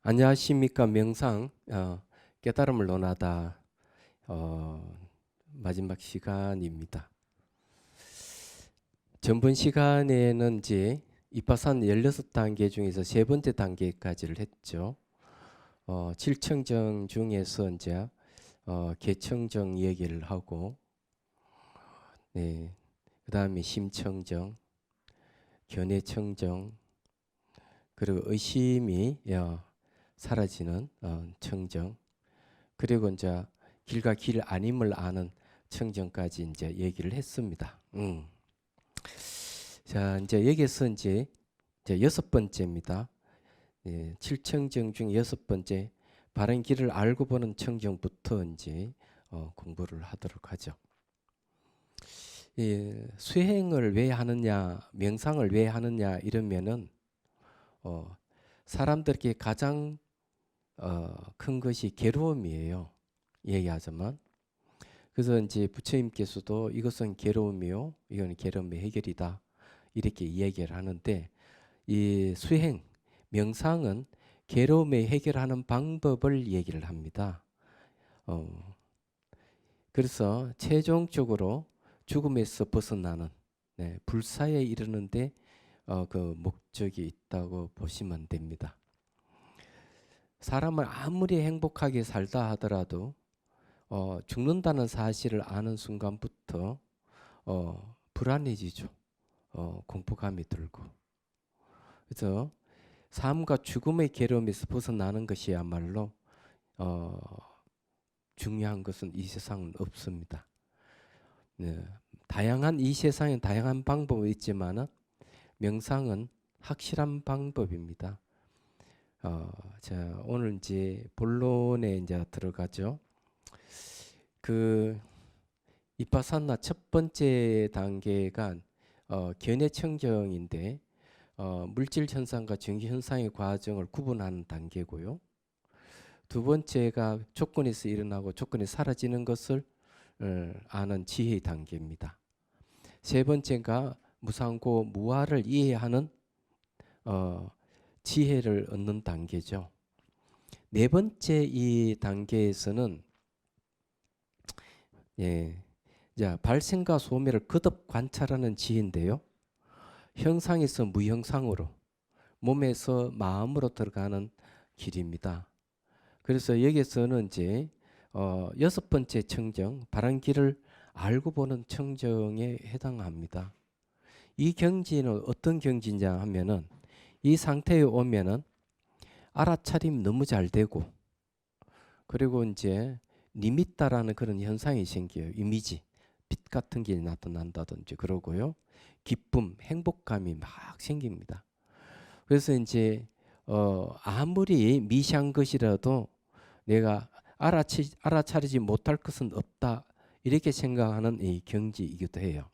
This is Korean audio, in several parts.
안녕하십니까. 명상 깨달음을 논하다 마지막 시간입니다. 전번 시간에는 이제 이파산 16단계 중에서 세 번째 단계까지를 했죠. 7청정 중에서 이제 개청정 얘기를 하고, 네, 그 다음에 심청정, 견해청정, 그리고 의심이 사라지는 청정, 그리고 이제 길과 길 아님을 아는 청정까지 이제 얘기를 했습니다. 자, 이제 여기서 이제 여섯 번째입니다. 예, 7청정 중 여섯 번째, 바른 길을 알고 보는 청정부터 이제 공부를 하도록 하죠. 예, 수행을 왜 하느냐, 명상을 왜 하느냐 이러면은 사람들에게 가장 큰 것이 괴로움이에요. 얘기하자면. 그래서 이제 부처님께서도 이것은 괴로움이요, 이거는 괴로움의 해결이다, 이렇게 이야기를 하는데, 이 수행, 명상은 괴로움을 해결하는 방법을 얘기를 합니다. 그래서 최종적으로 죽음에서 벗어나는, 불사에 이르는데 그 목적이 있다고 보시면 됩니다. 사람을 아무리 행복하게 살다 하더라도 죽는다는 사실을 아는 순간부터 불안해지죠. 공포감이 들고. 그래서 삶과 죽음의 괴로움에서 벗어나는 것이야말로 중요한 것은 이 세상은 없습니다. 네. 다양한 이 세상에 다양한 방법이 있지만 명상은 확실한 방법입니다. 자, 오늘 이제 본론에 이제 들어가죠. 그 이파사나 첫 번째 단계가 견해청정인데 물질 현상과 정기 현상의 과정을 구분하는 단계고요. 두 번째가 조건에서 일어나고 조건이 사라지는 것을 아는 지혜의 단계입니다. 세 번째가 무상고 무아를 이해하는 지혜를 얻는 단계죠. 네 번째 이 단계에서는 자, 발생과 소멸을 거듭 관찰하는 지혜인데요. 형상에서 무형상으로, 몸에서 마음으로 들어가는 길입니다. 그래서 여기서는 이제 여섯 번째 청정, 바른 길을 알고 보는 청정에 해당합니다. 이 경지는 어떤 경지냐 하면은, 이 상태에 오면은 알아차림 너무 잘 되고, 그리고 이제 니미따라는 그런 현상이 생겨요. 이미지, 빛 같은 게 나타난다든지 그러고요. 기쁨, 행복감이 막 생깁니다. 그래서 이제 아무리 미시한 것이라도 내가 알아차리지 못할 것은 없다, 이렇게 생각하는 이 경지이기도 해요.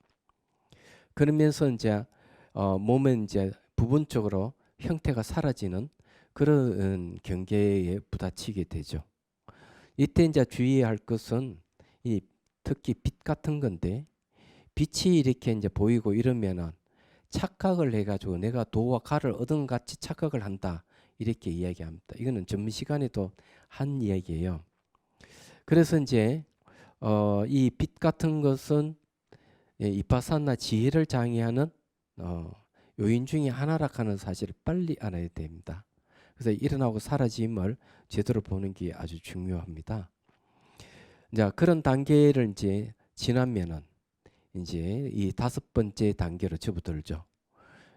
그러면서 이제 몸은 이제 부분적으로 형태가 사라지는 그런 경계에 부딪히게 되죠. 이때 이제 주의해야 할 것은 이 특히 빛 같은 건데, 빛이 이렇게 이제 보이고 이러면은 착각을 해가지고 내가 도와 가를 얻은 같이 착각을 한다, 이렇게 이야기합니다. 이거는 전문 시간에도 한 이야기예요. 그래서 이제 이 빛 같은 것은 이파사나 지혜를 장애하는 요인 중에 하나라 하는 사실을 빨리 알아야 됩니다. 그래서 일어나고 사라짐을 제대로 보는 게 아주 중요합니다. 자, 그런 단계를 이제 지나면은 이제 이 다섯 번째 단계로 접어들죠.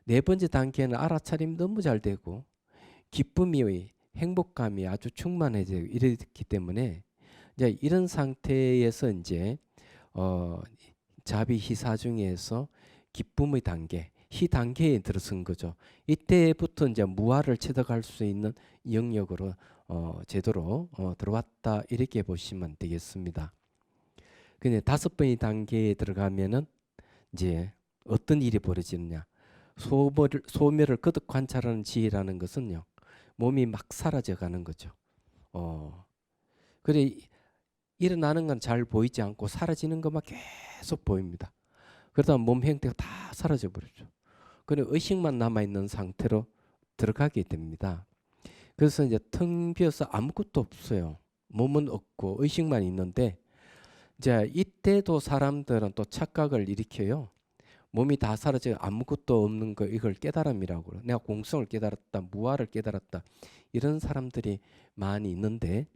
네 번째 단계는 알아차림 너무 잘 되고 기쁨이, 행복감이 아주 충만해지고 이렇기 때문에 이제 이런 상태에서 이제 자비희사 중에서 기쁨의 단계, 희 단계에 들어선 거죠. 이때부터 이제 무아를 체득할 수 있는 영역으로 제대로 들어왔다, 이렇게 보시면 되겠습니다. 근데 다섯 번의 단계에 들어가면은 이제 어떤 일이 벌어지느냐? 소멸을 거듭 관찰하는 지혜라는 것은요, 몸이 막 사라져가는 거죠. 그래, 일어나는 건 잘 보이지 않고 사라지는 것만 계속 보입니다. 그러다 몸 형태가 다 사라져 버리죠. 그래, 의식만 남아 있는 상태로 들어가게 됩니다. 그래서 이제 텅 비어서 아무것도 없어요. 몸은 없고 의식만 있는데 이제 이때도 사람들은 또 착각을 일으켜요. 몸이 다 사라져 아무것도 없는 거 이걸 깨달음이라고 그래요. 내가 공성을 깨달았다, 무아를 깨달았다 이런 사람들이 많이 있는데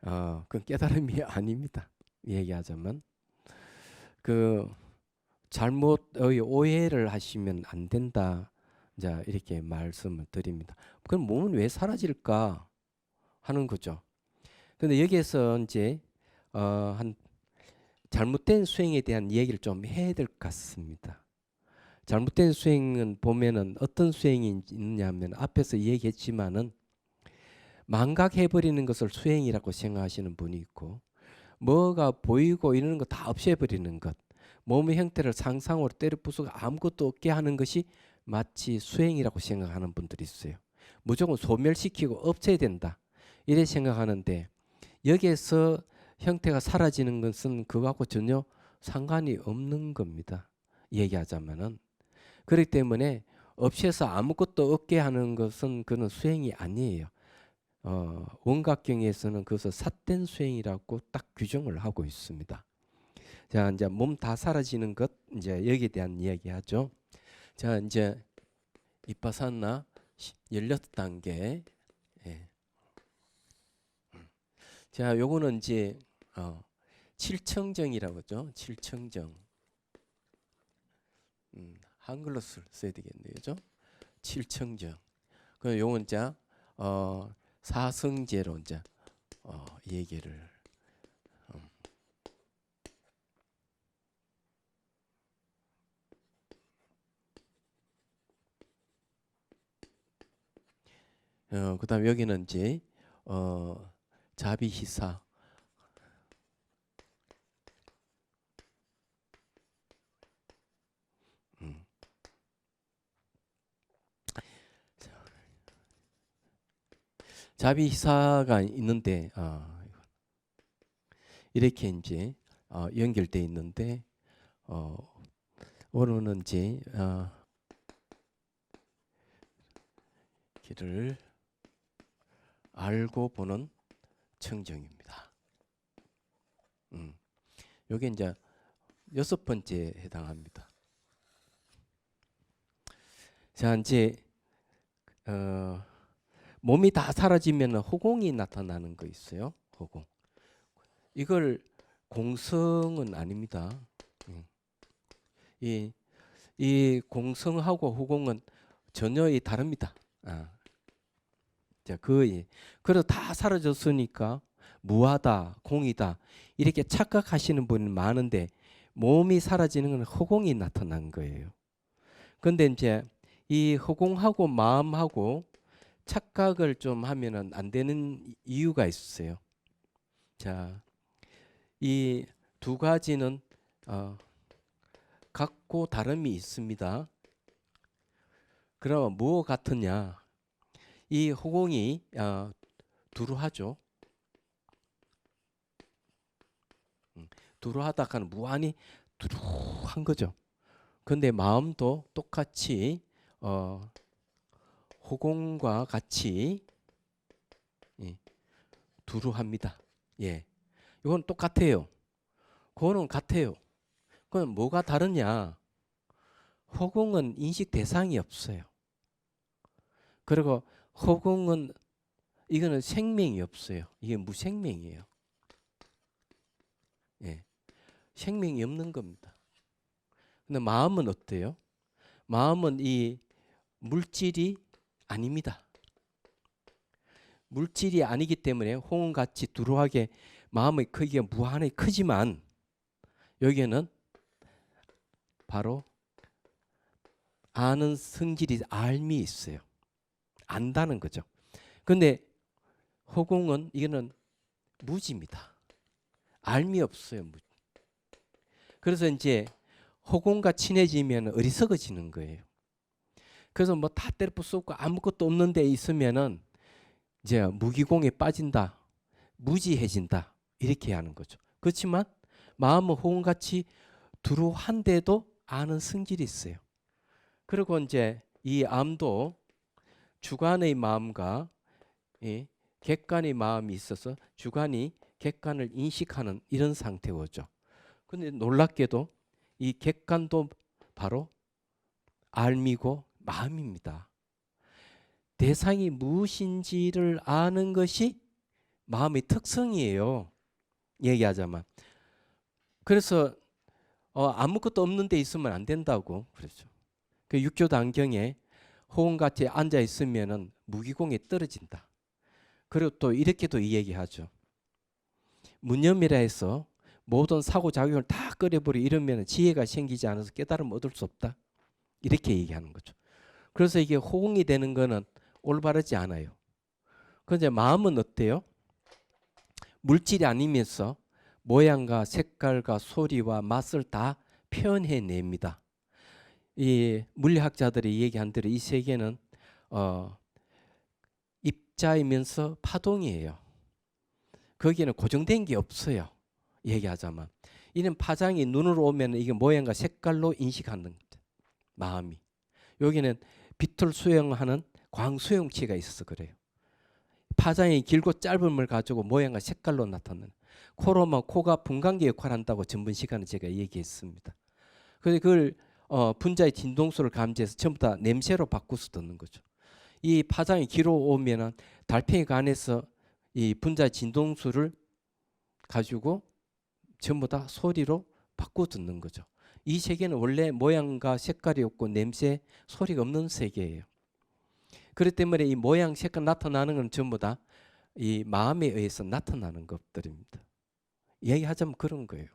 그건 깨달음이 아닙니다. 얘기하자면 그 잘못의 오해를 하시면 안 된다. 자 이렇게 말씀을 드립니다. 그럼 몸은 왜 사라질까 하는 거죠. 근데 여기에서 이제 한 잘못된 수행에 대한 얘기를 좀 해야 될 것 같습니다. 잘못된 수행은 보면은 어떤 수행이 있냐면 앞에서 얘기했지만은 망각해버리는 것을 수행이라고 생각하시는 분이 있고 뭐가 보이고 이러는 거 다 없애버리는 것 몸의 형태를 상상으로 때려 부수고 아무것도 없게 하는 것이 마치 수행이라고 생각하는 분들이 있어요. 무조건 소멸시키고 없애야 된다 이래 생각하는데 여기에서 형태가 사라지는 것은 그거하고 전혀 상관이 없는 겁니다. 얘기하자면은 그렇기 때문에 없애서 아무것도 없게 하는 것은 그는 수행이 아니에요. 원각경에서는 그것을 삿된 수행이라고 딱 규정을 하고 있습니다. 자, 이제 몸 다 사라지는 것 이제 여기에 대한 이야기하죠. 자, 이제 이파사나 16단계. 예. 자, 요거는 이제 칠청정이라고 하죠. 칠청정. 한글로 써야 되겠네요. 그죠? 칠청정. 그 요건 이제 사성제로 이제 얘기를 그다음 여기는 이제 자비희사 자비희사가 있는데 이렇게 이제 연결돼 있는데 오늘은 이제 길을 알고 보는 청정입니다. 요게 이제 6번째에 해당합니다. 자, 이제 몸이 다 사라지면 허공이 나타나는 거 있어요. 허공. 이걸 공성은 아닙니다. 이 공성하고 허공은 전혀 다릅니다. 자, 거의 그래도 다 사라졌으니까 무하다, 공이다 이렇게 착각하시는 분이 많은데 몸이 사라지는 건 허공이 나타난 거예요. 근데 이제 이 허공하고 마음하고 착각을 좀 하면은 안 되는 이유가 있어요. 자, 이 두 가지는 같고 다름이 있습니다. 그러면 뭐 같으냐? 이 허공이 두루하죠. 두루하다가는 무한히 두루한 거죠. 근데 마음도 똑같이 허공과 같이 두루합니다. 예, 이건 똑같아요. 그거는 같아요. 그럼 뭐가 다르냐? 허공은 인식 대상이 없어요. 그리고 허공은 이거는 생명이 없어요. 이게 무생명이에요. 예, 생명이 없는 겁니다. 근데 마음은 어때요? 마음은 이 물질이 아닙니다. 물질이 아니기 때문에 홍은같이 두루하게 마음의 크기가 무한히 크지만 여기에는 바로 아는 성질이 알미 있어요. 안다는 거죠. 근데 허공은 이거는 무지입니다. 알미 없어요. 무지. 그래서 이제 허공과 친해지면 어리석어지는 거예요. 그래서 뭐 다 때려 부수고 아무것도 없는 데 있으면은 이제 무기공에 빠진다. 무지해진다. 이렇게 하는 거죠. 그렇지만 마음은 허공같이 두루한데도 아는 성질이 있어요. 그리고 이제 이 암도 주관의 마음과 객관의 마음이 있어서 주관이 객관을 인식하는 이런 상태죠. 근데 놀랍게도 이 객관도 바로 알미고 마음입니다. 대상이 무엇인지를 아는 것이 마음의 특성이에요. 얘기하자면. 그래서 아무것도 없는 데 있으면 안 된다고 그랬죠. 그 육조단경에 호응같이 앉아 있으면은 무기공에 떨어진다. 그리고 또 이렇게도 이 얘기하죠. 무념이라 해서 모든 사고작용을 다 끓여버려 이러면 지혜가 생기지 않아서 깨달음을 얻을 수 없다. 이렇게 얘기하는 거죠. 그래서 이게 호응이 되는 거는 올바르지 않아요. 그런데 마음은 어때요? 물질이 아니면서 모양과 색깔과 소리와 맛을 다 표현해냅니다. 이 물리학자들이 얘기한 대로 이 세계는 입자이면서 파동이에요. 거기에는 고정된 게 없어요. 얘기하자면 이런 파장이 눈으로 오면 이게 모양과 색깔로 인식하는 마음이. 여기는 빛을 수용하는 광수용치가 있어서 그래요. 파장이 길고 짧음을 가지고 모양과 색깔로 나타나는. 코로만 코가 분광기 역할을 한다고 전번 시간에 제가 얘기했습니다. 그래서 그걸 분자의 진동수를 감지해서 전부 다 냄새로 바꾸서 듣는 거죠. 이 파장이 길어 오면은 달팽이가 안에서 이 분자 진동수를 가지고 전부 다 소리로 바꿔 듣는 거죠. 이 세계는 원래 모양과 색깔이 없고 냄새, 소리가 없는 세계예요. 그렇기 때문에 이 모양, 색깔 나타나는 건 전부 다 이 마음에 의해서 나타나는 것들입니다. 얘기하자면 그런 거예요.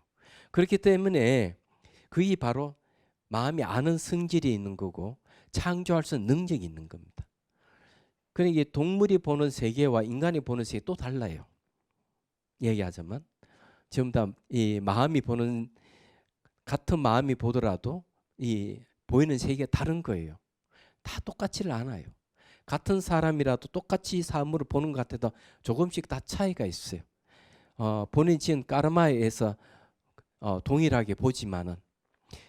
그렇기 때문에 그게 바로 마음이 아는 성질이 있는 거고 창조할 수 있는 능력이 있는 겁니다. 그러니까 동물이 보는 세계와 인간이 보는 세계 또 달라요. 얘기하자면 전부 다 이 마음이 보는 같은 마음이 보더라도 이 보이는 세계가 다른 거예요. 다 똑같지를 않아요. 같은 사람이라도 똑같이 사물을 보는 것 같아도 조금씩 다 차이가 있어요. 본인 지은 까르마에서 동일하게 보지만은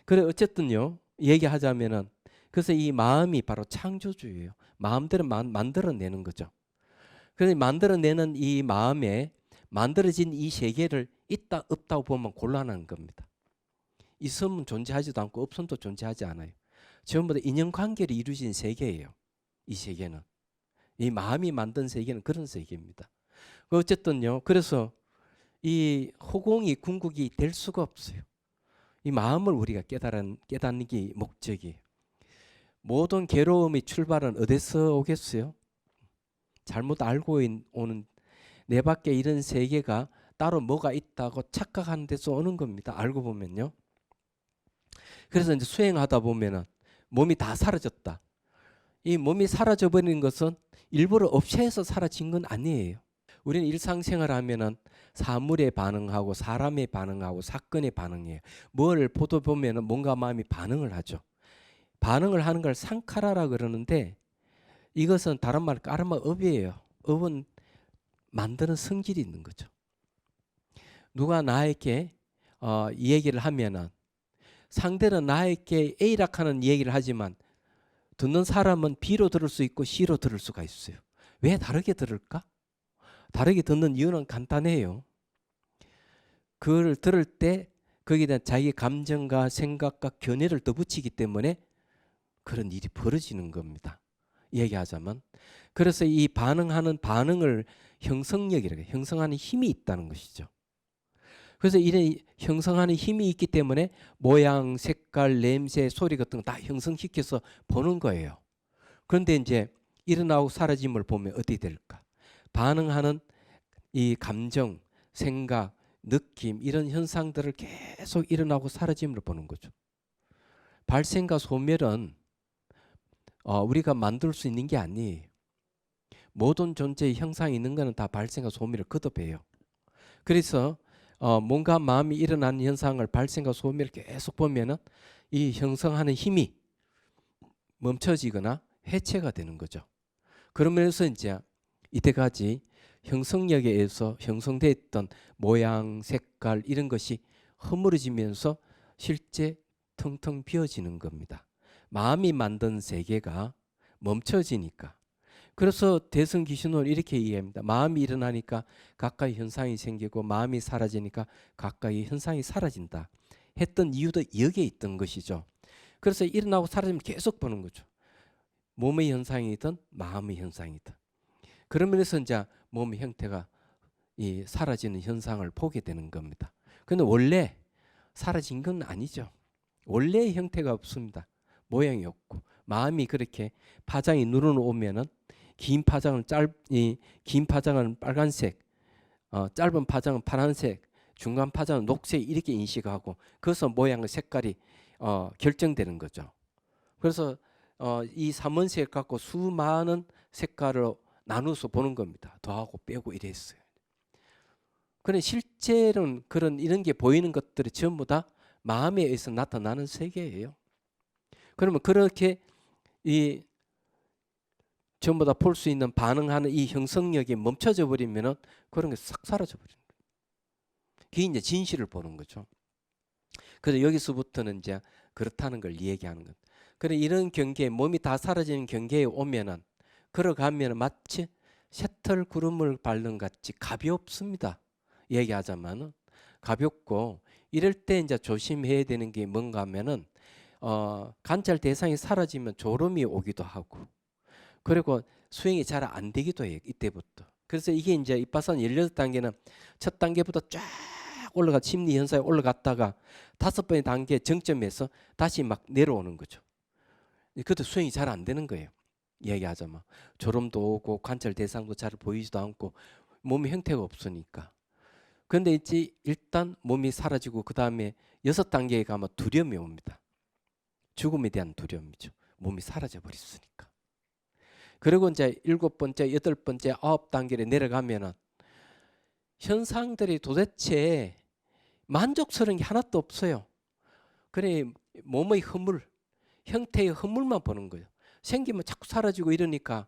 그래 어쨌든요 얘기하자면은 그래서 이 마음이 바로 창조주예요. 마음대로 만들어내는 거죠. 그래서 만들어내는 이 마음에 만들어진 이 세계를 있다 없다고 보면 곤란한 겁니다. 있으면 존재하지도 않고 없으면 또 존재하지 않아요. 전부 다 인연관계로 이루어진 세계예요. 이 세계는. 이 마음이 만든 세계는 그런 세계입니다. 어쨌든요. 그래서 이 호공이 궁극이 될 수가 없어요. 이 마음을 우리가 깨닫는 게 목적이에요. 모든 괴로움의 출발은 어디서 오겠어요? 잘못 알고 오는 내 밖에 이런 세계가 따로 뭐가 있다고 착각하는 데서 오는 겁니다. 알고 보면요. 그래서 이제 수행하다 보면은 몸이 다 사라졌다. 이 몸이 사라져버리는 것은 일부러 없애서 사라진 건 아니에요. 우리는 일상생활 하면은 사물에 반응하고 사람에 반응하고 사건에 반응해요. 뭘 보다 보면은 뭔가 마음이 반응을 하죠. 반응을 하는 걸 상카라라 그러는데 이것은 다른 말 까르마 업이에요. 업은 만드는 성질이 있는 거죠. 누가 나에게 이 얘기를 하면은 상대는 나에게 A라 하는 얘기를 하지만 듣는 사람은 B로 들을 수 있고 C로 들을 수가 있어요. 왜 다르게 들을까? 다르게 듣는 이유는 간단해요. 그걸 들을 때 거기에 대한 자기 감정과 생각과 견해를 더 붙이기 때문에 그런 일이 벌어지는 겁니다. 얘기하자면. 그래서 이 반응하는 반응을 형성력이라고 해요. 형성하는 힘이 있다는 것이죠. 그래서 이런 형성하는 힘이 있기 때문에 모양, 색깔, 냄새, 소리 같은 거 다 형성시켜서 보는 거예요. 그런데 이제 일어나고 사라짐을 보면 어떻게 될까? 반응하는 이 감정, 생각, 느낌 이런 현상들을 계속 일어나고 사라짐을 보는 거죠. 발생과 소멸은 우리가 만들 수 있는 게 아니에요. 모든 존재의 형상이 있는 것은 다 발생과 소멸을 거듭해요. 그래서 뭔가 마음이 일어나는 현상을 발생과 소멸을 계속 보면은 이 형성하는 힘이 멈춰지거나 해체가 되는 거죠. 그러면서 이제 이때까지 형성력에 의해서 형성됐던 모양, 색깔 이런 것이 허물어지면서 실제 텅텅 비어지는 겁니다. 마음이 만든 세계가 멈춰지니까. 그래서 대성 귀신론 이렇게 이해합니다. 마음이 일어나니까 가까이 현상이 생기고 마음이 사라지니까 가까이 현상이 사라진다. 했던 이유도 여기에 있던 것이죠. 그래서 일어나고 사라지면 계속 보는 거죠. 몸의 현상이든 마음의 현상이든. 그러면서 이제 몸의 형태가 이 사라지는 현상을 보게 되는 겁니다. 근데 원래 사라진 건 아니죠. 원래의 형태가 없습니다. 모양이 없고 마음이 그렇게 파장이 늘어오면은 긴 파장은 긴 파장은 빨간색, 짧은 파장은 파란색, 중간 파장은 녹색 이렇게 인식하고 그래서 모양의 색깔이 결정되는 거죠. 그래서 이 삼원색 갖고 수많은 색깔을 나누어서 보는 겁니다. 더하고 빼고 이랬어요. 그런데 실제로는 이런 게 보이는 것들이 전부 다 마음에 의해서 나타나는 세계예요. 그러면 그렇게 이 전부 다 볼 수 있는 반응하는 이 형성력이 멈춰져 버리면은 그런 게 싹 사라져 버리는 거예요. 그게 이제 진실을 보는 거죠. 그래서 여기서부터는 이제 그렇다는 걸 얘기하는 것. 그래 이런 경계에 몸이 다 사라지는 경계에 오면은 걸어가면 마치 셔틀 구름을 밟는 같이 가볍습니다. 얘기하자면은 가볍고 이럴 때 이제 조심해야 되는 게 뭔가 하면은 관찰 대상이 사라지면 졸음이 오기도 하고 그리고 수행이 잘 안 되기도 해요. 이때부터. 그래서 이게 이제 이빠산 16단계는 첫 단계부터 쫙 올라가 심리 현상에 올라갔다가 5번의 단계 정점에서 다시 막 내려오는 거죠. 그것도 수행이 잘 안 되는 거예요. 얘기하자면 졸음도 오고 관찰 대상도 잘 보이지도 않고 몸의 형태가 없으니까. 그런데 이제 일단 몸이 사라지고 그 다음에 6단계에 가면 두려움이 옵니다. 죽음에 대한 두려움이죠. 몸이 사라져 버렸으니까. 그리고 이제 7번째, 8번째, 9단계로 내려가면은 현상들이 도대체 만족스러운 게 하나도 없어요. 그래 몸의 허물, 형태의 허물만 보는 거예요. 생기면 자꾸 사라지고 이러니까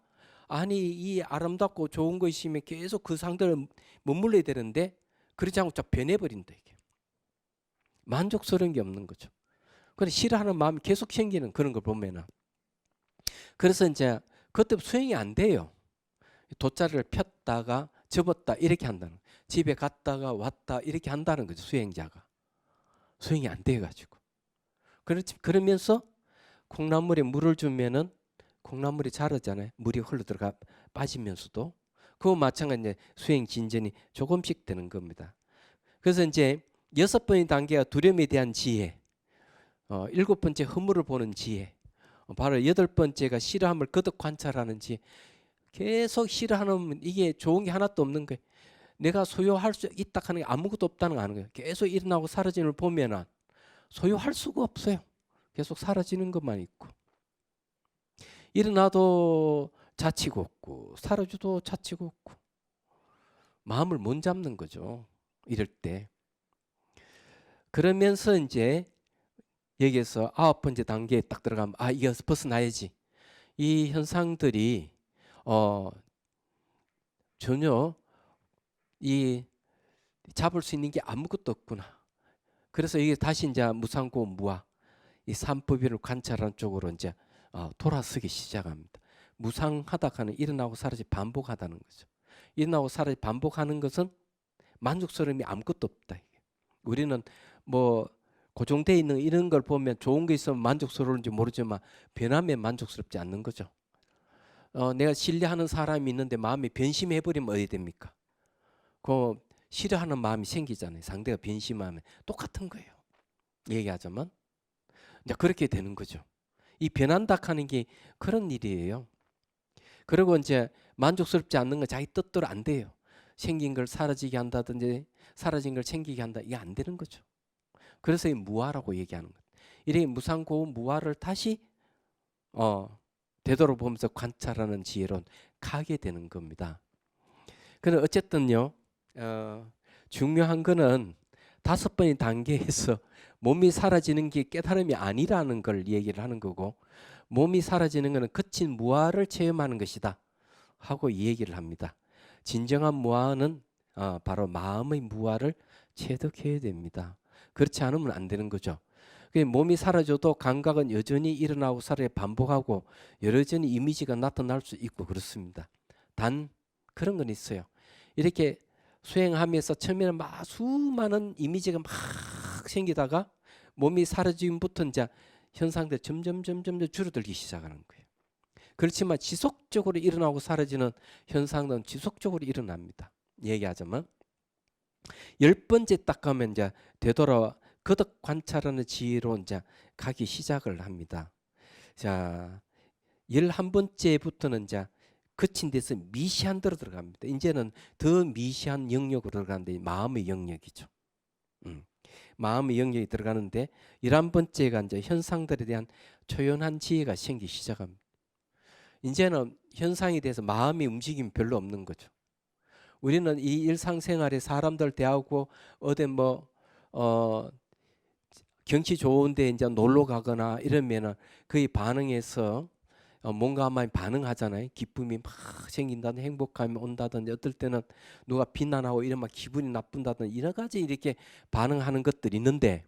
아니 이 아름답고 좋은 거 있으면 계속 그 상태를 머물러야 되는데 그러지 않고 쫙 변해버린다 이게. 만족스러운 게 없는 거죠. 그래 싫어하는 마음이 계속 생기는 그런 걸 보면은 그래서 이제 그때 수행이 안 돼요. 돗자리를 폈다가 접었다 이렇게 한다는 거예요. 집에 갔다가 왔다 이렇게 한다는 거죠. 수행자가. 수행이 안 돼가지고. 그러면서 콩나물에 물을 주면은 콩나물이 자라잖아요. 물이 흘러들어가 빠지면서도 그거 마찬가지 수행 진전이 조금씩 되는 겁니다. 그래서 이제 6번의 단계가 두려움에 대한 지혜, 7번째 허물을 보는 지혜, 바로 8번째가 싫어함을 거듭 관찰하는 지혜. 계속 싫어하는 이게 좋은 게 하나도 없는 거예요. 내가 소유할 수 있다 하는 게 아무것도 없다는 거 아는 거예요. 계속 일어나고 사라지는 걸 보면은 소유할 수가 없어요. 계속 사라지는 것만 있고. 일어나도 자치고 없고 사라져도 자치고 없고 마음을 못 잡는 거죠. 이럴 때. 그러면서 이제 여기에서 9번째 단계에 딱 들어가면 이거 벗어나야지. 이 현상들이 전혀 이 잡을 수 있는 게 아무것도 없구나. 그래서 이게 다시 이제 무상고 무아 이 삼법인을 관찰하는 쪽으로 이제 돌아서기 시작합니다. 무상하다 하는 일어나고 사라지 반복하다는 거죠. 일어나고 사라지 반복하는 것은 만족스러움이 아무것도 없다. 우리는 뭐 고정되어 있는 이런 걸 보면 좋은 게 있으면 만족스러운지 모르지만 변하면 만족스럽지 않는 거죠. 내가 신뢰하는 사람이 있는데 마음이 변심해버리면 어디 됩니까? 그 싫어하는 마음이 생기잖아요. 상대가 변심하면 똑같은 거예요. 얘기하자면 이제 그렇게 되는 거죠. 이 변한다 하는 게 그런 일이에요. 그리고 이제 만족스럽지 않는 건 자기 뜻대로 안 돼요. 생긴 걸 사라지게 한다든지 사라진 걸 생기게 한다. 이게 안 되는 거죠. 그래서 이 무아라고 얘기하는 거예요. 이렇게 무상고 무아를 다시 되돌아보면서 관찰하는 지혜로 가게 되는 겁니다. 그는 어쨌든요. 중요한 거는 5번의 단계에서 몸이 사라지는 게 깨달음이 아니라는 걸 얘기를 하는 거고 몸이 사라지는 것은 거친 무아를 체험하는 것이다 하고 이 얘기를 합니다. 진정한 무아는 바로 마음의 무아를 체득해야 됩니다. 그렇지 않으면 안 되는 거죠. 몸이 사라져도 감각은 여전히 일어나고 사라져 반복하고 여전히 이미지가 나타날 수 있고 그렇습니다. 단 그런 건 있어요. 이렇게 수행하면서 처음에는 막 수많은 이미지가 막 생기다가 몸이 사라짐부터 이제 현상들 점점 줄어들기 시작하는 거예요. 그렇지만 지속적으로 일어나고 사라지는 현상은 지속적으로 일어납니다. 얘기하자면 10번째 딱 가면 이제 되돌아 거듭 관찰하는 지혜로 이제 가기 시작을 합니다. 자, 11번째부터는 이제 거친 데서 미시한 데로 들어갑니다. 이제는 더 미시한 영역으로 들어가는데 마음의 영역이죠. 마음의 영역이 들어가는데 11번째가 이제 현상들에 대한 초연한 지혜가 생기기 시작합니다. 이제는 현상에 대해서 마음의 움직임이 별로 없는 거죠. 우리는 이 일상생활에 사람들 대하고 어디 경치 좋은데 이제 놀러 가거나 이러면은 그의 반응에서 뭔가 많이 반응하잖아요. 기쁨이 막 생긴다든 행복감이 온다든지 어떨 때는 누가 비난하고 이러면 기분이 나쁜다든 여러 가지 이렇게 반응하는 것들이 있는데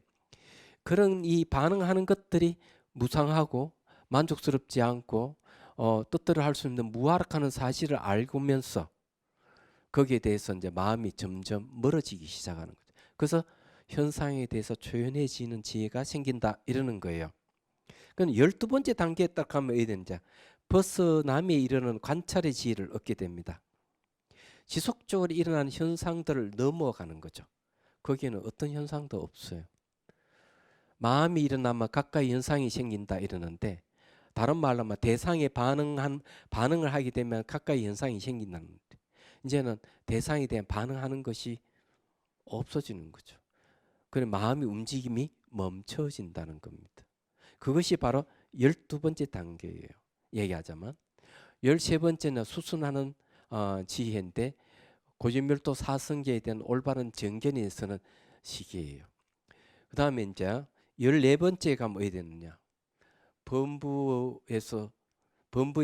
그런 이 반응하는 것들이 무상하고 만족스럽지 않고 뜻대로 할 수 있는 무활악하는 사실을 알고면서 거기에 대해서 이제 마음이 점점 멀어지기 시작하는 거죠. 그래서 현상에 대해서 초연해지는 지혜가 생긴다 이러는 거예요. 그럼 12번째 단계에 딱 가면 어떻게 되는지 벗어남에 이르는 관찰의 지혜를 얻게 됩니다. 지속적으로 일어나는 현상들을 넘어가는 거죠. 거기에는 어떤 현상도 없어요. 마음이 일어나면 가까이 현상이 생긴다 이러는데 다른 말로 하면 대상에 반응을 하게 되면 가까이 현상이 생긴다는 거예요. 이제는 대상에 대한 반응하는 것이 없어지는 거죠. 그래서 마음의 움직임이 멈춰진다는 겁니다. 그것이 바로 12번째 단계예요. 얘기하자면 13번째는 수순하는 지혜인데 고진멸도 사성계에 대한 올바른 정견에 서는 시기예요. 그 다음에 이제 14번째 가면 어디 되느냐. 범부의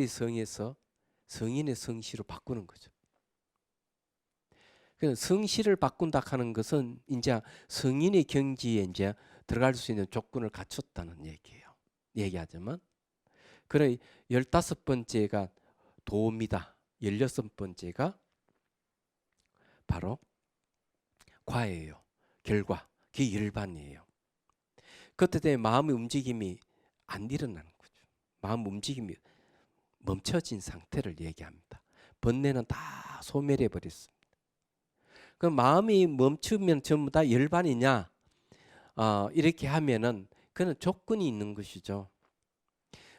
성에서 성인의 성시로 바꾸는 거죠. 성시를 바꾼다 하는 것은 이제 성인의 경지에 이제 들어갈 수 있는 조건을 갖췄다는 얘기예요. 얘기하자면 그래 15번째가 도입니다. 16번째가 바로 과예요. 결과, 기일반이에요. 그때 되면 마음의 움직임이 안 일어나는 거죠. 마음 움직임이 멈춰진 상태를 얘기합니다. 번뇌는 다 소멸해 버렸습니다. 그럼 마음이 멈추면 전부 다 열반이냐? 이렇게 하면은 그는 조건이 있는 것이죠.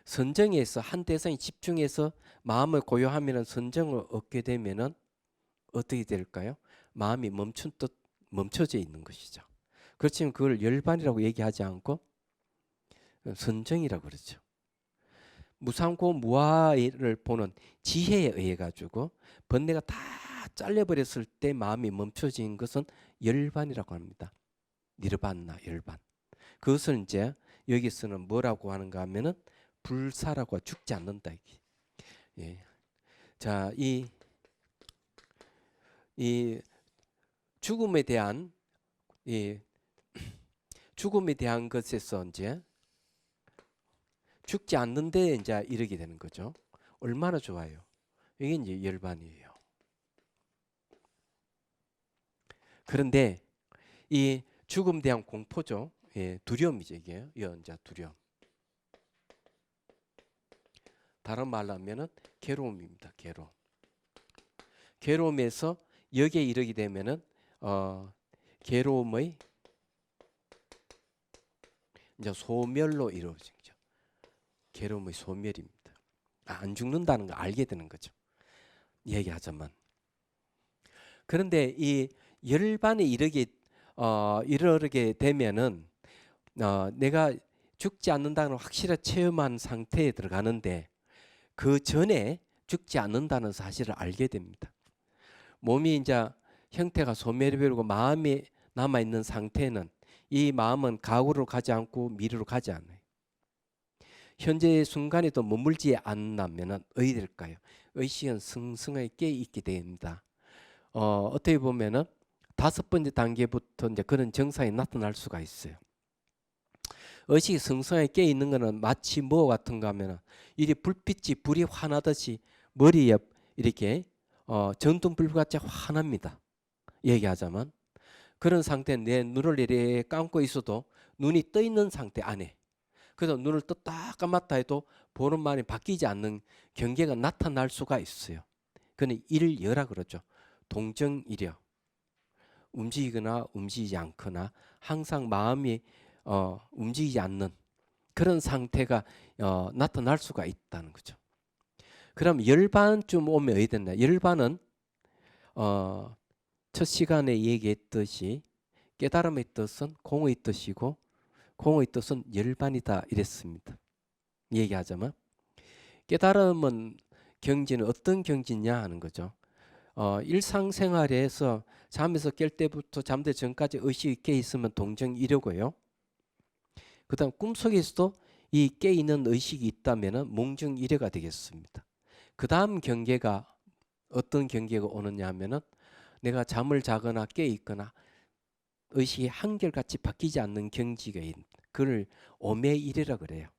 선정에서 한 대상에 집중해서 마음을 고요하면은 선정을 얻게 되면은 어떻게 될까요? 마음이 멈춰져 있는 것이죠. 그렇지만 그걸 열반이라고 얘기하지 않고 선정이라고 그러죠. 무상고 무아를 보는 지혜에 의해 가지고 번뇌가 다 잘려버렸을 때 마음이 멈춰진 것은 열반이라고 합니다. 니르반나 열반. 그것을 이제 여기서는 뭐라고 하는가 하면은 불사라고 죽지 않는다. 예. 자, 이 죽음에 대한 죽음에 대한 것에서 이제 죽지 않는데 이제 이르게 되는 거죠. 얼마나 좋아요. 이게 이제 열반이에요. 그런데 이 죽음에 대한 공포죠. 예, 두려움이죠 이게. 이제 두려움. 다른 말로 하면은 괴로움입니다. 괴로움. 괴로움에서 여기에 이르게 되면은 괴로움의 이제 소멸로 이루어지죠. 괴로움의 소멸입니다. 안 죽는다는 걸 알게 되는 거죠. 얘기하자면. 그런데 이 열반에 이르게 되면은 내가 죽지 않는다는 걸 확실히 체험한 상태에 들어가는데 그 전에 죽지 않는다는 사실을 알게 됩니다. 몸이 이제 형태가 소멸해버리고 마음이 남아 있는 상태는 이 마음은 과거로 가지 않고 미래로 가지 않아요. 현재의 순간에도 머물지 않으면은 어디 될까요? 의식은 승승하게 깨 있게 됩니다. 어떻게 보면은 5번째 단계부터 이제 그런 증상이 나타날 수가 있어요. 의식이 성성하게 깨 있는 거는 마치 뭐 같은가 하면은 이리 불이 환하듯이 머리에 이렇게 전등불같이 환합니다. 얘기하자면 그런 상태는 내 눈을 이렇게 감고 있어도 눈이 떠 있는 상태 안에, 그래서 눈을 떴다 감았다 해도 보는 말이 바뀌지 않는 경계가 나타날 수가 있어요. 그는 일여라 그러죠. 동정일여. 움직이거나 움직이지 않거나 항상 마음이 움직이지 않는 그런 상태가 나타날 수가 있다는 거죠. 그럼 열반쯤 오면 어디 됐나? 열반은 첫 시간에 얘기했듯이 깨달음의 뜻은 공의 뜻이고 공의 뜻은 열반이다 이랬습니다. 얘기하자면 깨달음은 경지는 어떤 경지냐 하는 거죠. 일상생활에서 잠에서 깰 때부터 잠들 전까지 의식이 깨 있으면 동정이려고요. 그다음 꿈속에서도 이 깨 있는 의식이 있다면은 몽정이려가 되겠습니다. 그다음 경계가 어떤 경계가 오느냐 하면은 내가 잠을 자거나 깨 있거나 의식이 한결같이 바뀌지 않는 경지가 있는, 그걸 오매이래라 그래요.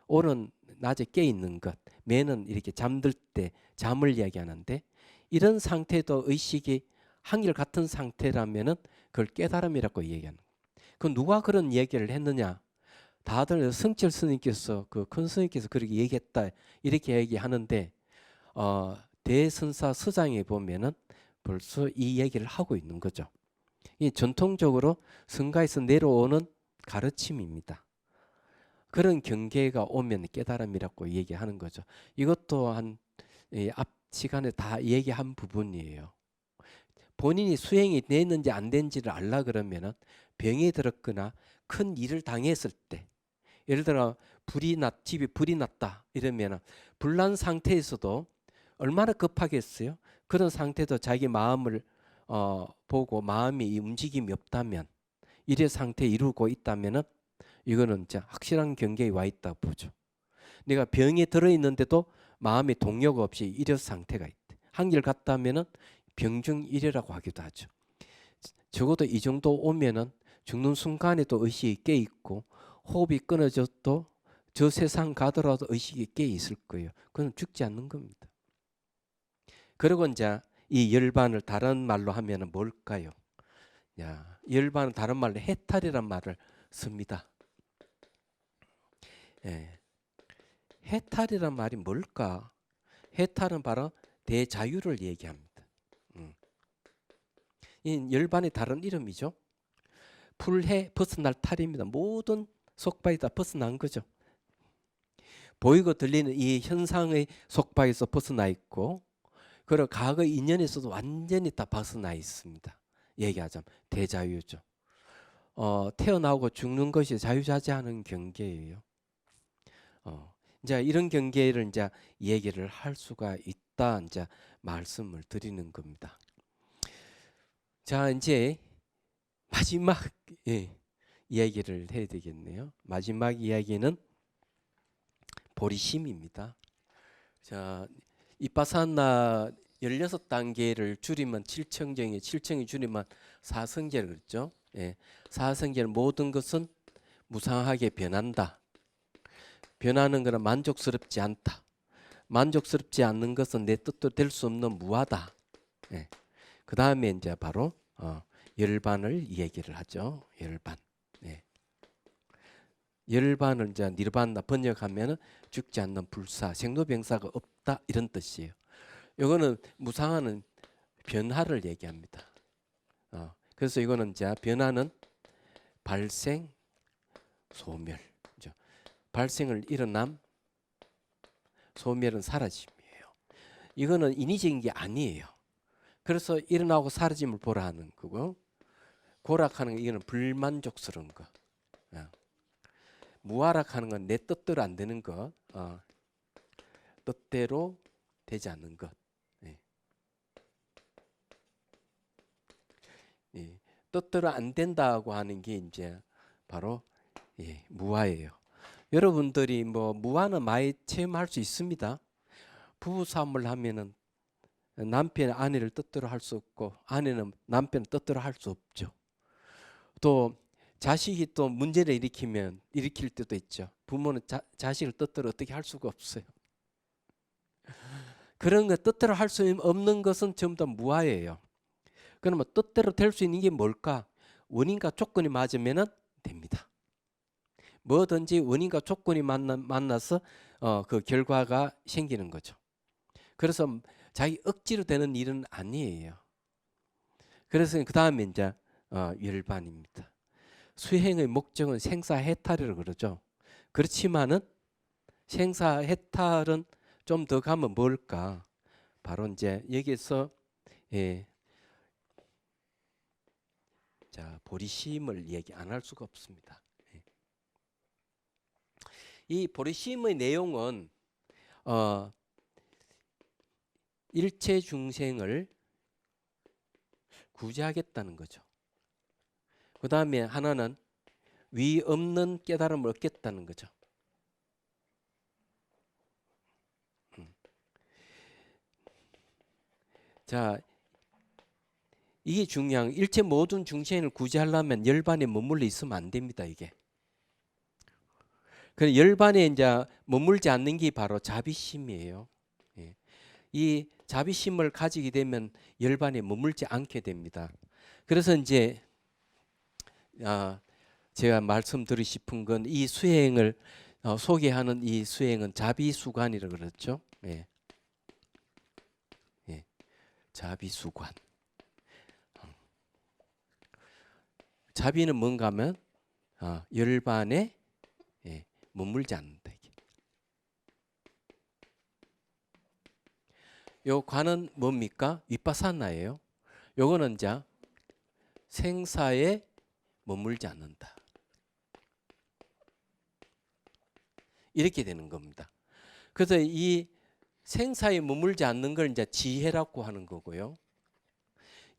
오는 낮에 깨 있는 것, 매는 이렇게 잠들 때 잠을 이야기하는데, 이런 상태도 의식이 한결같은 상태라면은 그걸 깨달음이라고 얘기하는 거예요. 그 누가 그런 얘기를 했느냐? 다들 성철 스님께서, 그 큰 스님께서 그렇게 얘기했다 이렇게 얘기하는데, 대선사 서장에 보면은 벌써 이 얘기를 하고 있는 거죠. 이 전통적으로 성가에서 내려오는 가르침입니다. 그런 경계가 오면 깨달음이라고 얘기하는 거죠. 이것도 앞 시간에 다 얘기한 부분이에요. 본인이 수행이 됐는지 안 됐는지를 알라 그러면은 병이 들었거나 큰 일을 당했을 때, 예를 들어 집에 불이 났다 이러면은 불난 상태에서도 얼마나 급하겠어요? 그런 상태도 자기 마음을 보고 마음이 움직임이 없다면, 일의 상태에 이루고 있다면은 이거는 진짜 확실한 경계에 와 있다고 보죠. 내가 병에 들어 있는데도 마음의 동력 없이 이런 상태가 있대. 한결 같다면은 병중일이라고 하기도 하죠. 적어도 이 정도 오면은 죽는 순간에도 의식이 깨 있고 호흡이 끊어져도 저 세상 가더라도 의식이 깨 있을 거예요. 그건 죽지 않는 겁니다. 그리고 이제 이 열반을 다른 말로 하면은 뭘까요? 야, 열반은 다른 말로 해탈이란 말을 씁니다. 예. 해탈이란 말이 뭘까? 해탈은 바로 대자유를 얘기합니다. 이 열반의 다른 이름이죠. 풀해 벗어날 탈입니다. 모든 속박이 다 벗어난 거죠. 보이고 들리는 이 현상의 속박에서 벗어나 있고, 그리고 과거 인연에서도 완전히 다 벗어나 있습니다. 얘기하자면 대자유죠. 태어나고 죽는 것이 자유자재하는 경계예요. 이제 이런 경계를 이제 얘기를 할 수가 있다, 이제 말씀을 드리는 겁니다. 자, 이제 마지막 이야기를 해야 되겠네요. 마지막 이야기는 보리심입니다. 자, 이빠사나 16단계를 줄이면 7청정이, 7청이 줄이면 사성제를 그랬죠. 예, 사성제는 모든 것은 무상하게 변한다. 변하는 것은 만족스럽지 않다. 만족스럽지 않는 것은 내 뜻대로 될 수 없는 무하다. 예. 그 다음에 이제 바로 열반을 얘기를 하죠. 열반. 예. 열반을 이제 니르반나 번역하면은 죽지 않는 불사, 생로병사가 없다 이런 뜻이에요. 이거는 무상하는 변화를 얘기합니다. 그래서 이거는 이제 변화는 발생, 소멸. 발생을 일어남, 소멸은 사라짐이에요. 이거는 인위적인 게 아니에요. 그래서 일어나고 사라짐을 보라 하는 거고, 고락하는 거 이거는 불만족스러운 거. 무아락하는 건 내 뜻대로 안 되는 것, 뜻대로 되지 않는 것. 뜻대로 안 된다고 하는 게 이제 바로 무아예요. 여러분들이 뭐 무아는 많이 체험할 수 있습니다. 부부싸움을 하면은 남편이 아내를 뜻대로 할 수 없고 아내는 남편을 뜻대로 할 수 없죠. 또 자식이 또 문제를 일으킬 때도 있죠. 부모는 자식을 뜻대로 어떻게 할 수가 없어요. 그런 거 뜻대로 할 수 없는 것은 전부 다 무아예요. 그러면 뜻대로 될 수 있는 게 뭘까? 원인과 조건이 맞으면 됩니다. 뭐든지 원인과 조건이 만나서 그 결과가 생기는 거죠. 그래서 자기 억지로 되는 일은 아니에요. 그래서 그 다음에 이제 열반입니다. 수행의 목적은 생사해탈이라고 그러죠. 그렇지만은 생사해탈은 좀 더 가면 뭘까? 바로 이제 여기서 자, 보리심을 얘기 안 할 수가 없습니다. 이 보리심의 내용은 일체 중생을 구제하겠다는 거죠. 그 다음에 하나는 위 없는 깨달음을 얻겠다는 거죠. 자, 이게 중요한 일체 모든 중생을 구제하려면 열반에 머물러 있으면 안 됩니다. 이게. 그 열반에 이제 머물지 않는 게 바로 자비심이에요. 예. 이 자비심을 가지게 되면 열반에 머물지 않게 됩니다. 그래서 이제 제가 말씀드리고 싶은 건 이 수행을 소개하는 이 수행은 자비수관이라고 그랬죠. 예. 예. 자비수관. 자비는 뭔가 하면 열반에 머물지 않는다. 요 관은 뭡니까? 위파사나예요. 요거는 이제 생사에 머물지 않는다. 이렇게 되는 겁니다. 그래서 이 생사에 머물지 않는 걸 이제 지혜라고 하는 거고요.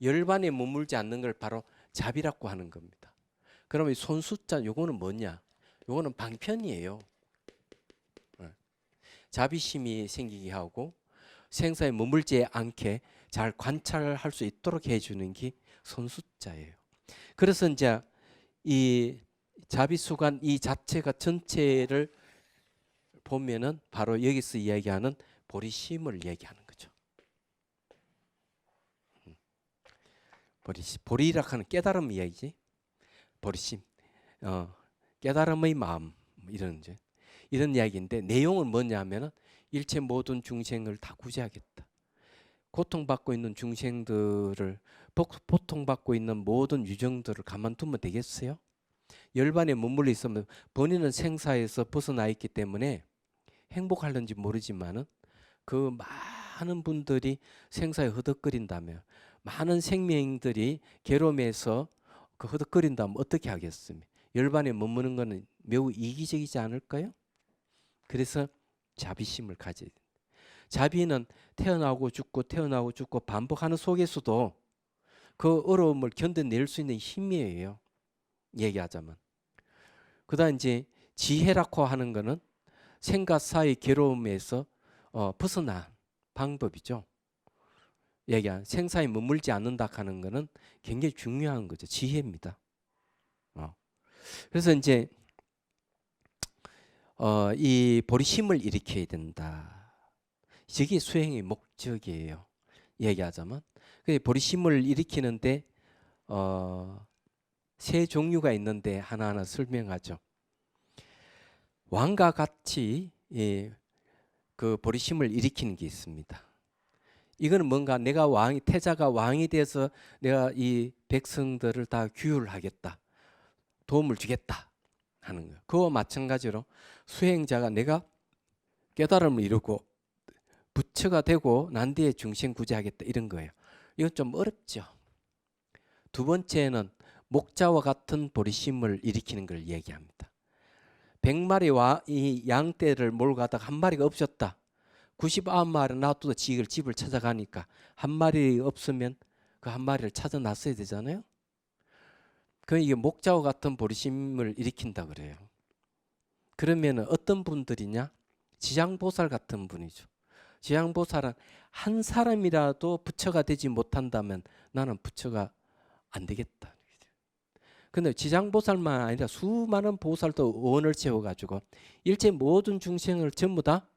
열반에 머물지 않는 걸 바로 자비라고 하는 겁니다. 그러면 이 손수자 요거는 뭐냐? 요거는 방편이에요. 자비심이 생기게 하고 생사에 머물지 않게 잘 관찰할 수 있도록 해주는 게 손수자예요. 그래서 이제 이 자비수관 이 자체가 전체를 보면은 바로 여기서 이야기하는 보리심을 얘기하는 거죠. 보리라 하는 깨달음 이야기지. 보리심, 깨달음의 마음 이런 이야기인데 내용은 뭐냐면은 일체 모든 중생을 다 구제하겠다. 고통받고 있는 중생들을 고통받고 있는 모든 유정들을 가만두면 되겠어요? 열반에 머물러 있으면 본인은 생사에서 벗어나 있기 때문에 행복할는지 모르지만은 그 많은 분들이 생사에 허덕거린다면 많은 생명들이 괴로움에서 그 허덕거린다면 어떻게 하겠습니까? 열반에 머무는 것은 매우 이기적이지 않을까요? 그래서 자비심을 가져야 된다. 자비는 태어나고 죽고 반복하는 속에서도 그 어려움을 견뎌낼 수 있는 힘이에요. 얘기하자면. 그다음 이제 지혜라고 하는 것은 생과 사의 괴로움에서 벗어난 방법이죠. 얘기한 생사에 머물지 않는다 하는 것은 굉장히 중요한 거죠. 지혜입니다. 그래서 이제 이 보리심을 일으켜야 된다. 저게 수행의 목적이에요. 얘기하자면 보리심을 일으키는데 세 종류가 있는데 하나하나 설명하죠. 왕과 같이 그 보리심을 일으키는 게 있습니다. 이거는 뭔가 내가 태자가 왕이 돼서 내가 이 백성들을 다 규율하겠다, 도움을 주겠다 하는 거예요. 그와 마찬가지로 수행자가 내가 깨달음을 이루고 부처가 되고 난 뒤에 중생 구제하겠다 이런 거예요. 이건 좀 어렵죠. 두 번째는 목자와 같은 보리심을 일으키는 걸 얘기합니다. 100마리 이 양떼를 몰고 가다가 한 마리가 없었다. 99마리 놔두고 집을 찾아가니까 한 마리 없으면 그 한 마리를 찾아 놨어야 되잖아요. 이게 목자와 같은 보리심을 일으킨다 그래요. 그러면 어떤 분들이냐? 지장보살 같은 분이죠. 지장보살은 한 사람이라도 부처가 되지 못한다면 나는 부처가 안 되겠다. 근데 지장보살만 아니라 수많은 보살도 원을 세워가지고 일체 모든 중생을 전부 다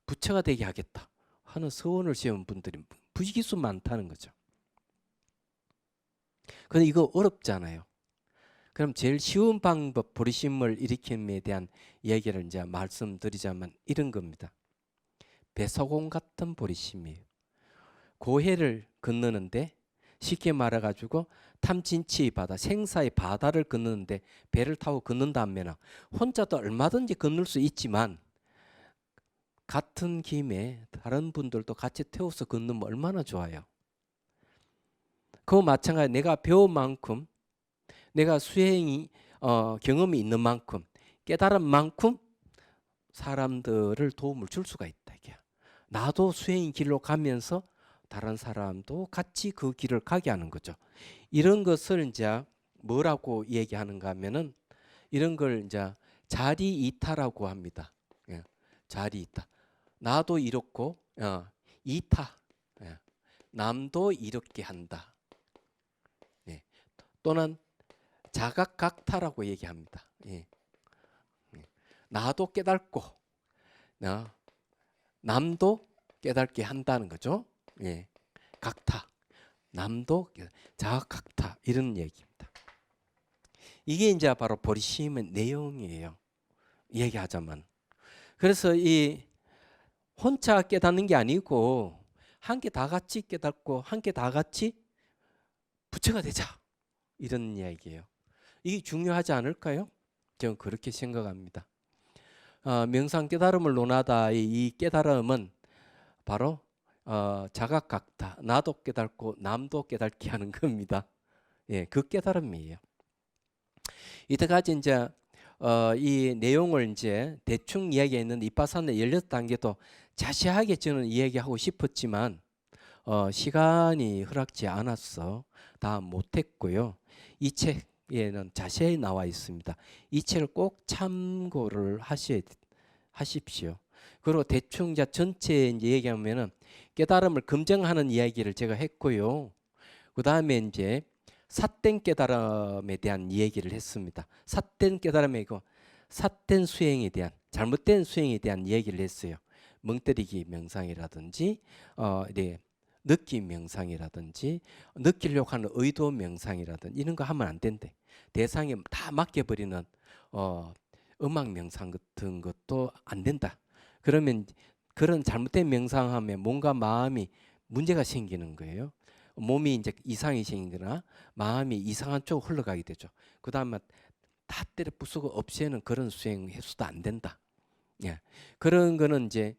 부처가 되게 하겠다 하는 서원을 세운 분들이 부지기수 많다는 거죠. 근데 이거 어렵잖아요. 그럼 제일 쉬운 방법, 보리심을 일으킴에 대한 얘기를 이제 말씀드리자면 이런 겁니다. 배소공 같은 보리심이에요. 고해를 건너는데 쉽게 말해가지고 탐진치 바다, 생사의 바다를 건너는데 배를 타고 건넌다면 혼자도 얼마든지 건널 수 있지만 같은 김에 다른 분들도 같이 태워서 건너면 얼마나 좋아요. 그거 마찬가지 내가 배운 만큼 내가 수행이 경험이 있는 만큼 깨달은 만큼 사람들을 도움을 줄 수가 있다. 이게. 나도 수행의 길로 가면서 다른 사람도 같이 그 길을 가게 하는 거죠. 이런 것을 이제 뭐라고 얘기하는가 하면은 이런 걸 이제 자리이타라고 합니다. 예, 자리이타. 나도 이렇고 이타. 예, 남도 이렇게 한다. 예, 또는 자각각타라고 얘기합니다. 예. 나도 깨닫고 남도 깨닫게 한다는 거죠. 예. 각타. 남도 자각각타 이런 얘기입니다. 이게 이제 바로 보리심의 내용이에요. 얘기하자면. 그래서 이 혼자 깨닫는 게 아니고 함께 다 같이 깨닫고 함께 다 같이 부처가 되자. 이런 이야기예요. 이게 중요하지 않을까요? 저는 그렇게 생각합니다. 명상 깨달음을 논하다 이 깨달음은 바로 자각각타, 나도 깨닫고 남도 깨닫게 하는 겁니다. 예, 그 깨달음이에요. 이때까지 이제 이 내용을 이제 대충 이야기했는데 이빠사나 16단계도 자세하게 저는 이야기하고 싶었지만 시간이 허락지 않아서 다 못했고요. 이 책에는 자세히 나와 있습니다. 이 책을 꼭 참고를 하십시오. 그리고 대충 이제 전체 이제 얘기하면은 깨달음을 검증하는 이야기를 제가 했고요. 그 다음에 이제 삿된 깨달음에 대한 얘기를 했습니다. 삿된 깨달음이고 삿된 수행에 대한 잘못된 수행에 대한 얘기를 했어요. 멍때리기 명상이라든지 네, 느낌 명상이라든지 느끼려고 하는 의도 명상이라든지 이런 거 하면 안 된대. 대상에 다 맡겨버리는 음악 명상 같은 것도 안 된다. 그러면 그런 잘못된 명상하면 몸과 마음이 문제가 생기는 거예요. 몸이 이제 이상이 생기거나 마음이 이상한 쪽으로 흘러가게 되죠. 그 다음에 다 때려 부수고 없애는 그런 수행 해서도 안 된다. 예. 그런 거는 이제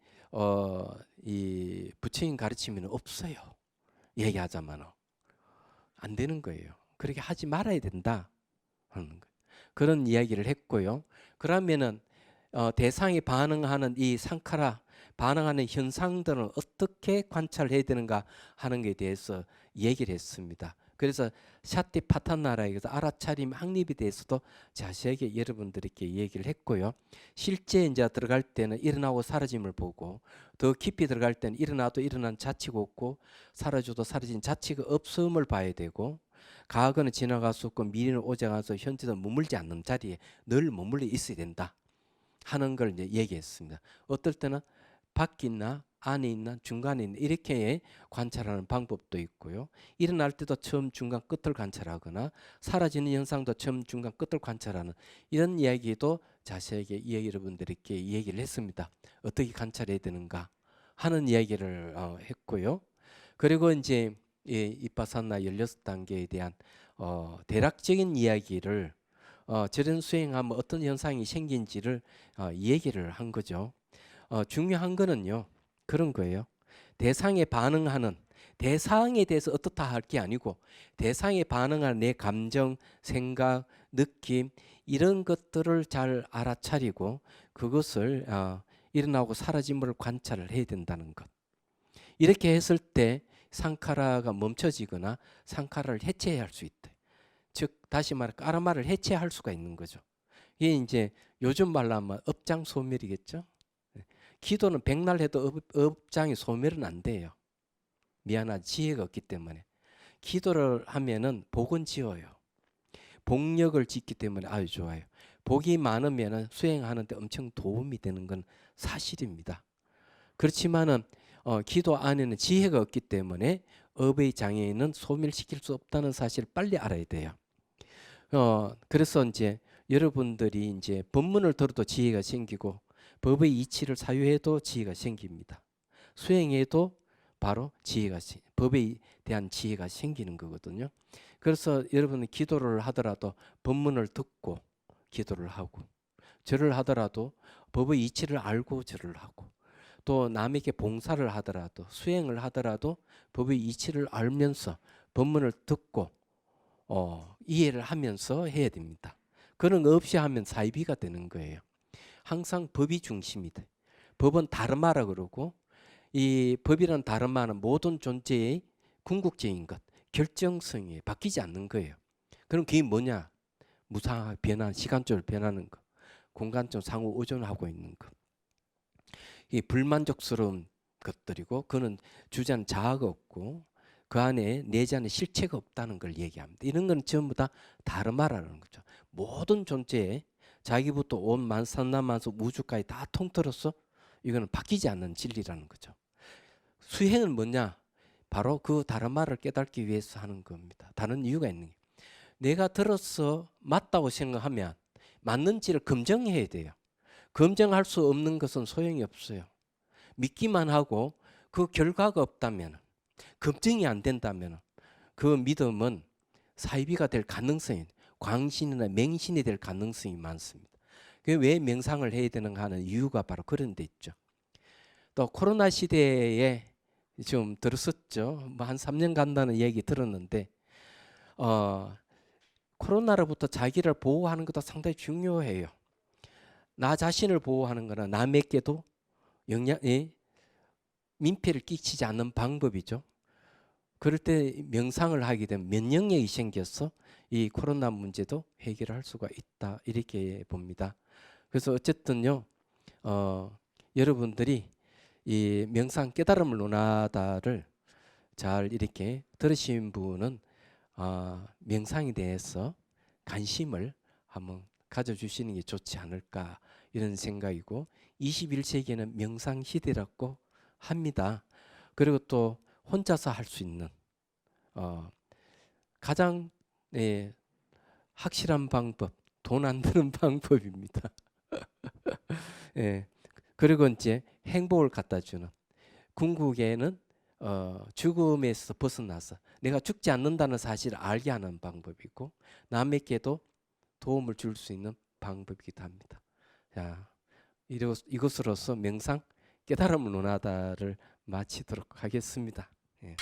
이 부처님 가르치면 없어요. 얘기하자면 안 되는 거예요. 그렇게 하지 말아야 된다 하는 거예요. 그런 이야기를 했고요. 그러면은 대상이 반응하는 이 상카라 반응하는 현상들은 어떻게 관찰해야 되는가 하는 것에 대해서 얘기를 했습니다. 그래서 샤티파타나라에서 알아차림 확립에 대해서도 자세하게 여러분들에게 얘기를 했고요. 실제 이제 들어갈 때는 일어나고 사라짐을 보고 더 깊이 들어갈 때는 일어나도 일어난 자치가 없고 사라져도 사라진 자치가 없음을 봐야 되고 과거는 지나갈 수 없고 미래는 오지 않아서 현재도 머물지 않는 자리에 늘 머물러 있어야 된다 하는 걸 이제 얘기했습니다. 어떨 때는 밖에 있나 안에 있나 중간에 있나 이렇게 관찰하는 방법도 있고요. 일어날 때도 처음 중간 끝을 관찰하거나 사라지는 현상도 처음 중간 끝을 관찰하는 이런 이야기도 자세하게 여러분들에게 얘기를 했습니다. 어떻게 관찰해야 되는가 하는 이야기를 했고요. 그리고 이제 이빠사나 16단계에 대한 대략적인 이야기를 저런 수행하면 어떤 현상이 생긴지를 얘기를 한 거죠. 중요한 거는요. 그런 거예요. 대상에 반응하는 대상에 대해서 어떻다 할 게 아니고 대상에 반응하는 내 감정, 생각, 느낌 이런 것들을 잘 알아차리고 그것을 일어나고 사라짐을 관찰을 해야 된다는 것. 이렇게 했을 때 상카라가 멈춰지거나 상카라를 해체할 수 있다. 즉 다시 말해 까라마를 해체할 수가 있는 거죠. 이게 이제 요즘 말로 하면 업장 소멸이겠죠. 기도는 백날 해도 업장이 소멸은 안 돼요. 미안하지 지혜가 없기 때문에 기도를 하면은 복은 지어요. 복력을 짓기 때문에 아주 좋아요. 복이 많으면 수행하는데 엄청 도움이 되는 건 사실입니다. 그렇지만은 기도 안에는 지혜가 없기 때문에 업의 장애인은 소멸시킬 수 없다는 사실을 빨리 알아야 돼요. 그래서 이제 여러분들이 이제 법문을 들어도 지혜가 생기고 법의 이치를 사유해도 지혜가 생깁니다. 수행해도 바로 법에 대한 지혜가 생기는 거거든요. 그래서 여러분은 기도를 하더라도 법문을 듣고 기도를 하고, 절을 하더라도 법의 이치를 알고 절을 하고, 또 남에게 봉사를 하더라도 수행을 하더라도 법의 이치를 알면서 법문을 듣고 이해를 하면서 해야 됩니다. 그런 거 없이 하면 사이비가 되는 거예요. 항상 법이 중심이 돼. 법은 다르마라 그러고, 이 법이란 다르마는 모든 존재의 궁극적인 것, 결정성이 바뀌지 않는 거예요. 그럼 그게 뭐냐? 무상하게 변한, 시간적으로 변하는 것, 공간적 상호 의존하고 있는 것. 이 불만족스러운 것들이고, 그는 주제는 자아가 없고 그 안에 내지 안에 실체가 없다는 걸 얘기합니다. 이런 건 전부 다 다르마라는 거죠. 모든 존재에 자기부터 온 만산나만수 우주까지 다 통틀어서 이거는 바뀌지 않는 진리라는 거죠. 수행은 뭐냐? 바로 그 다르마를 깨닫기 위해서 하는 겁니다. 다른 이유가 있는 게, 내가 들어서 맞다고 생각하면 맞는지를 검증해야 돼요. 검증할 수 없는 것은 소용이 없어요. 믿기만 하고 그 결과가 없다면, 검증이 안 된다면 그 믿음은 사이비가 될 가능성이, 광신이나 맹신이 될 가능성이 많습니다. 왜 명상을 해야 되는가 하는 이유가 바로 그런 데 있죠. 또 코로나 시대에 좀 들었었죠. 뭐 한 3년 간다는 얘기 들었는데, 코로나로부터 자기를 보호하는 것도 상당히 중요해요. 나 자신을 보호하는 거나 남에게도 민폐를 끼치지 않는 방법이죠. 그럴 때 명상을 하게 되면 면역력이 생겨서 이 코로나 문제도 해결할 수가 있다, 이렇게 봅니다. 그래서 어쨌든요, 여러분들이 이 명상 깨달음을 논하다를 잘 이렇게 들으신 분은 명상에 대해서 관심을 한번 가져주시는 게 좋지 않을까, 이런 생각이고, 21세기에는 명상 시대라고 합니다. 그리고 또 혼자서 할 수 있는 가장 확실한 방법, 돈 안 드는 방법입니다. 예. 그리고 이제 행복을 갖다 주는, 궁극에는 죽음에서 벗어나서 내가 죽지 않는다는 사실을 알게 하는 방법이고, 남에게도 도움을 줄 수 있는 방법이기도 합니다. 자, 이것으로서 명상 깨달음을 논하다를 마치도록 하겠습니다. 예.